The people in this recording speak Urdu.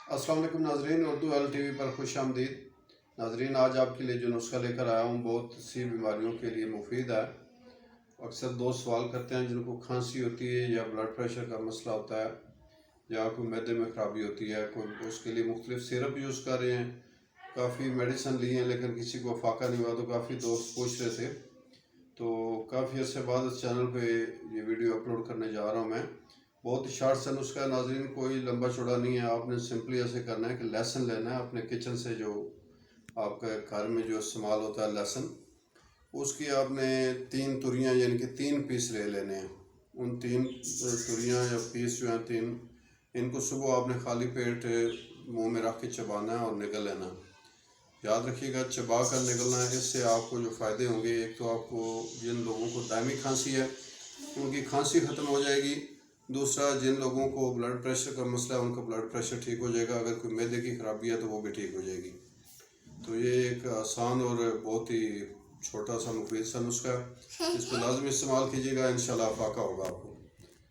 السلام علیکم ناظرین، اردو ایل ٹی وی پر خوش آمدید۔ ناظرین، آج آپ کے لیے جو نسخہ لے کر آیا ہوں بہت سی بیماریوں کے لیے مفید ہے۔ اکثر دوست سوال کرتے ہیں جن کو کھانسی ہوتی ہے یا بلڈ پریشر کا مسئلہ ہوتا ہے یا کوئی معدے میں خرابی ہوتی ہے، کوئی اس کے لیے مختلف سیرپ یوز کر رہے ہیں، کافی میڈیسن لی ہیں لیکن کسی کو فائدہ نہیں ہوا، تو کافی دوست پوچھ رہے تھے، تو کافی عرصے بعد اس چینل پہ یہ ویڈیو اپلوڈ کرنے جا رہا ہوں میں۔ بہت ہی شارٹ سا نسخہ ہے ناظرین، کوئی لمبا چوڑا نہیں ہے۔ آپ نے سمپلی ایسے کرنا ہے کہ لہسن لینا ہے اپنے کچن سے، جو آپ کے گھر میں جو استعمال ہوتا ہے لہسن، اس کی آپ نے 3 توریاں یعنی کہ 3 پیس لے لینے ہیں۔ ان 3 توریاں یا پیس جو ہیں 3، ان کو صبح آپ نے خالی پیٹ منہ میں رکھ کے چبانا ہے اور نگل لینا ہے۔ یاد رکھیے گا چبا کر نگلنا ہے، اس سے آپ کو جو فائدے ہوں گے، ایک تو آپ کو جن لوگوں کو دائمی کھانسی ہے ان کی کھانسی ختم ہو جائے گی، دوسرا جن لوگوں کو بلڈ پریشر کا مسئلہ ہے ان کا بلڈ پریشر ٹھیک ہو جائے گا، اگر کوئی معدے کی خرابی ہے تو وہ بھی ٹھیک ہو جائے گی۔ تو یہ ایک آسان اور بہت ہی چھوٹا سا مفید سا نسخہ ہے، اس کو لازمی استعمال کیجیے گا، انشاءاللہ فائدہ ہوگا آپ کو۔